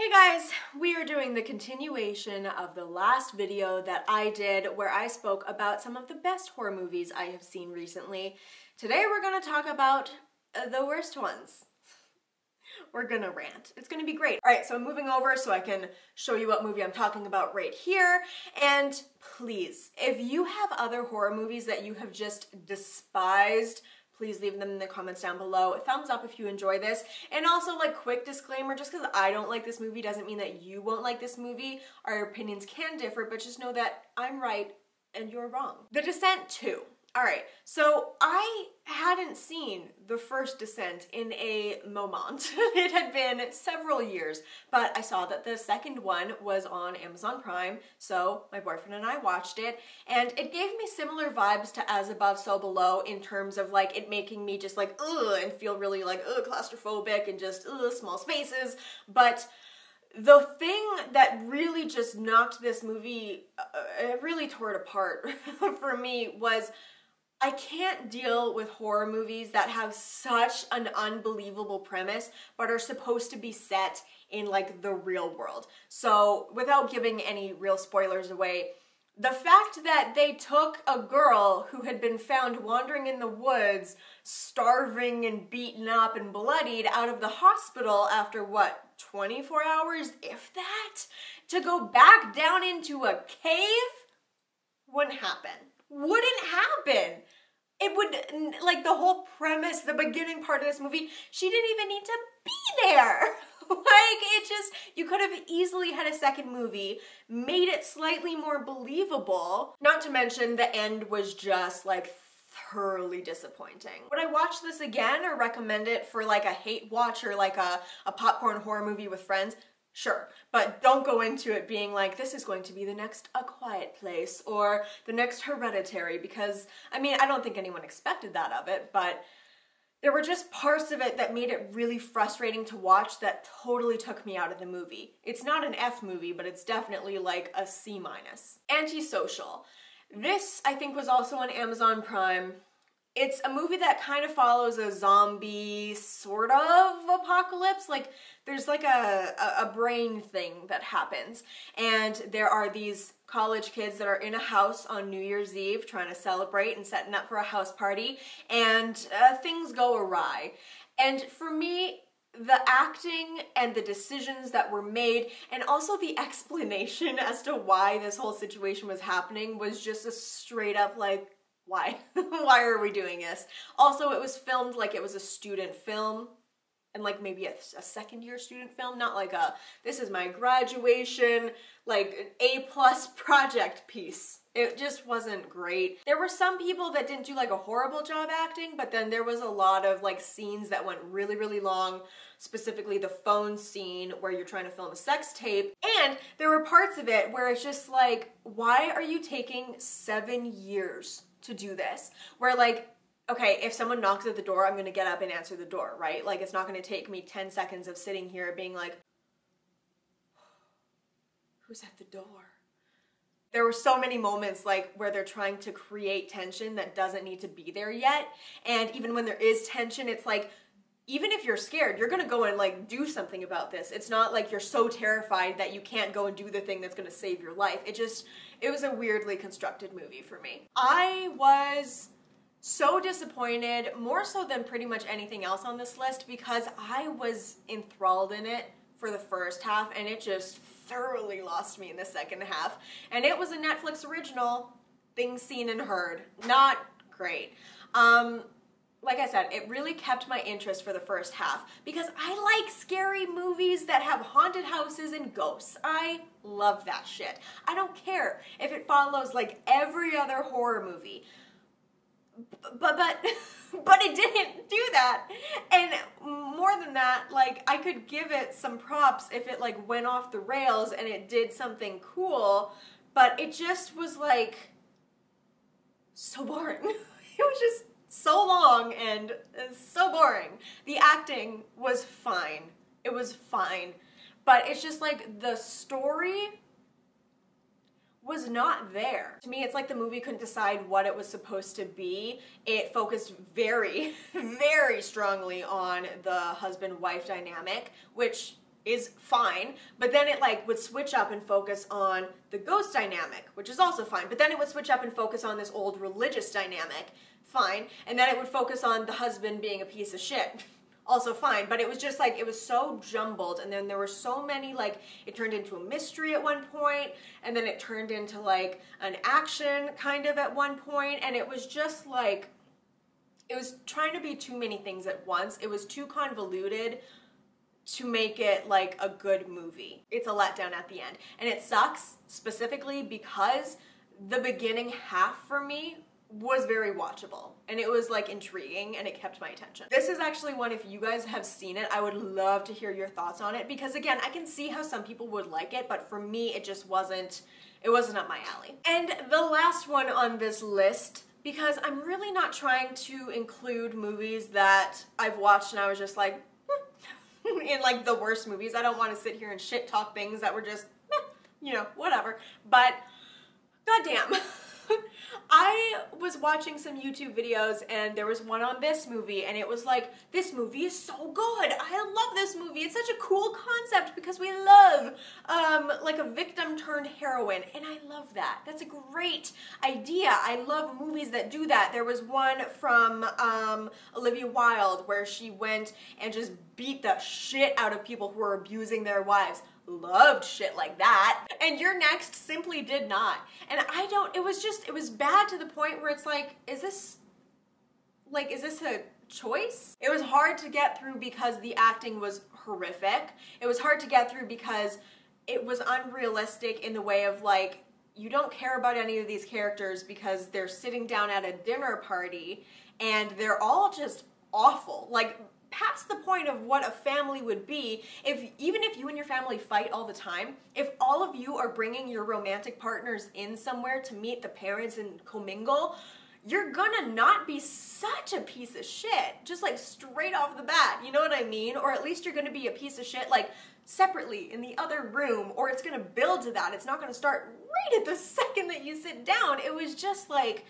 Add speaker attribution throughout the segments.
Speaker 1: Hey guys, we are doing the continuation of the last video that I did where I spoke about some of the best horror movies I have seen recently. Today we're going to talk about the worst ones. We're gonna rant. It's gonna be great. Alright, so I'm moving over so I can show you what movie I'm talking about right here. And please, if you have other horror movies that you have just despised, please leave them in the comments down below. Thumbs up if you enjoy this. And also, like, quick disclaimer, just because I don't like this movie doesn't mean that you won't like this movie. Our opinions can differ, but just know that I'm right and you're wrong. The Descent 2. Alright, so I hadn't seen the first Descent in a moment. It had been several years, but I saw that the second one was on Amazon Prime, so my boyfriend and I watched it, and it gave me similar vibes to As Above, So Below in terms of like it making me just like ugh and feel really like ugh claustrophobic and just ugh small spaces, but the thing that really just knocked this movie, really tore it apart for me was I can't deal with horror movies that have such an unbelievable premise but are supposed to be set in like the real world. So without giving any real spoilers away, the fact that they took a girl who had been found wandering in the woods, starving and beaten up and bloodied out of the hospital after what, 24 hours, if that, to go back down into a cave wouldn't happen. Wouldn't happen. It would, like the whole premise, the beginning part of this movie, she didn't even need to be there. Like, it just, you could have easily had a second movie, made it slightly more believable. Not to mention the end was just like thoroughly disappointing. Would I watch this again or recommend it for like a hate watch or like a popcorn horror movie with friends? Sure, but don't go into it being like, this is going to be the next A Quiet Place or the next Hereditary, because, I mean, I don't think anyone expected that of it, but there were just parts of it that made it really frustrating to watch that totally took me out of the movie. It's not an F movie, but it's definitely like a C-. Antisocial. This, I think, was also on Amazon Prime. It's a movie that kind of follows a zombie sort of apocalypse. Like, there's like a brain thing that happens. And there are these college kids that are in a house on New Year's Eve trying to celebrate and setting up for a house party. And things go awry. And for me, the acting and the decisions that were made and also the explanation as to why this whole situation was happening was just a straight up like, why? Why are we doing this? Also, it was filmed like it was a student film and like maybe a second year student film, not like a, this is my graduation, like A+ project piece. It just wasn't great. There were some people that didn't do like a horrible job acting, but then there was a lot of like scenes that went really, really long, specifically the phone scene where you're trying to film a sex tape. And there were parts of it where it's just like, why are you taking 7 years to do this? Where like, okay, if someone knocks at the door, I'm gonna get up and answer the door, right? Like, it's not gonna take me 10 seconds of sitting here being like, who's at the door? There were so many moments like where they're trying to create tension that doesn't need to be there yet. And even when there is tension, it's like, even if you're scared, you're gonna go and like do something about this. It's not like you're so terrified that you can't go and do the thing that's gonna save your life. It was a weirdly constructed movie for me. I was so disappointed, more so than pretty much anything else on this list, because I was enthralled in it for the first half and it just thoroughly lost me in the second half. And it was a Netflix original, Things Seen and Heard. Not great. Like I said, it really kept my interest for the first half because I like scary movies that have haunted houses and ghosts. I love that shit. I don't care if it follows like every other horror movie. But it didn't do that. And more than that, like, I could give it some props if it like went off the rails and it did something cool, but it just was like so boring. It was just so long and so boring. The acting was fine. It was fine. But it's just like the story was not there. To me, it's like the movie couldn't decide what it was supposed to be. It focused very, very strongly on the husband-wife dynamic, which is fine, but then it like would switch up and focus on the ghost dynamic, which is also fine, but then it would switch up and focus on this old religious dynamic, fine, and then it would focus on the husband being a piece of shit, also fine, but it was just like, it was so jumbled, and then there were so many, like, it turned into a mystery at one point, and then it turned into like an action kind of at one point, and it was just like, it was trying to be too many things at once. It was too convoluted to make it like a good movie. It's a letdown at the end. And it sucks specifically because the beginning half for me was very watchable and it was like intriguing and it kept my attention. This is actually one, if you guys have seen it, I would love to hear your thoughts on it because again, I can see how some people would like it, but for me, it just wasn't up my alley. And the last one on this list, because I'm really not trying to include movies that I've watched and I was just like, in like the worst movies. I don't want to sit here and shit talk things that were just, you know, whatever. But goddamn. I was watching some YouTube videos and there was one on this movie and it was like, this movie is so good. I love this movie. It's such a cool concept because we love like a victim turned heroine and I love that. That's a great idea. I love movies that do that. There was one from Olivia Wilde where she went and just beat the shit out of people who were abusing their wives. Loved shit like that. And Youre Next simply did not. And it was bad to the point where it's like, is this a choice? It was hard to get through because the acting was horrific. It was hard to get through because it was unrealistic in the way of like, you don't care about any of these characters because they're sitting down at a dinner party and they're all just awful. Like, past the point of what a family would be, even if you and your family fight all the time, if all of you are bringing your romantic partners in somewhere to meet the parents and commingle, you're gonna not be such a piece of shit, just like straight off the bat, you know what I mean? Or at least you're gonna be a piece of shit like separately in the other room, or it's gonna build to that. It's not gonna start right at the second that you sit down. It was just like,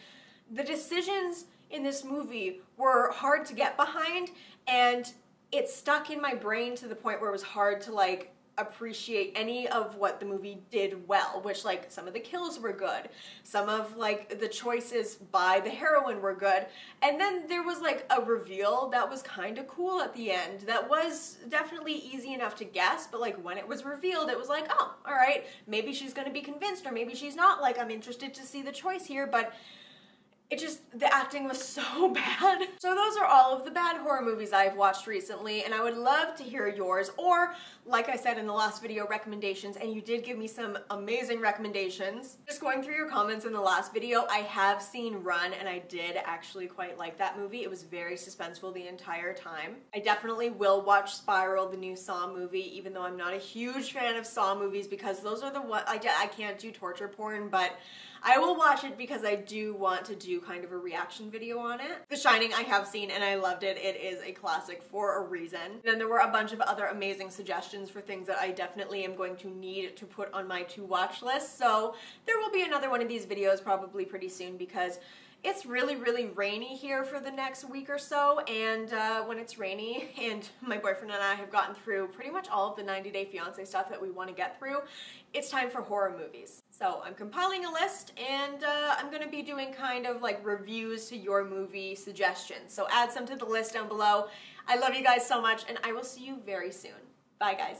Speaker 1: the decisions in this movie were hard to get behind and it stuck in my brain to the point where it was hard to like appreciate any of what the movie did well, which like some of the kills were good, some of like the choices by the heroine were good, and then there was like a reveal that was kind of cool at the end that was definitely easy enough to guess, but like when it was revealed it was like, oh, all right, maybe she's gonna be convinced or maybe she's not, like I'm interested to see the choice here, but the acting was so bad. So those are all of the bad horror movies I've watched recently, and I would love to hear yours, or like I said in the last video, recommendations, and you did give me some amazing recommendations. Just going through your comments in the last video, I have seen Run, and I did actually quite like that movie. It was very suspenseful the entire time. I definitely will watch Spiral, the new Saw movie, even though I'm not a huge fan of Saw movies because those are the one, I can't do torture porn, but I will watch it because I do want to do kind of a reaction video on it. The Shining I have seen and I loved it. It is a classic for a reason. Then there were a bunch of other amazing suggestions for things that I definitely am going to need to put on my to-watch list. So there will be another one of these videos probably pretty soon because it's really, really rainy here for the next week or so, and when it's rainy and my boyfriend and I have gotten through pretty much all of the 90 Day Fiancé stuff that we want to get through, it's time for horror movies. So I'm compiling a list and I'm going to be doing kind of like reviews to your movie suggestions. So add some to the list down below. I love you guys so much and I will see you very soon. Bye guys.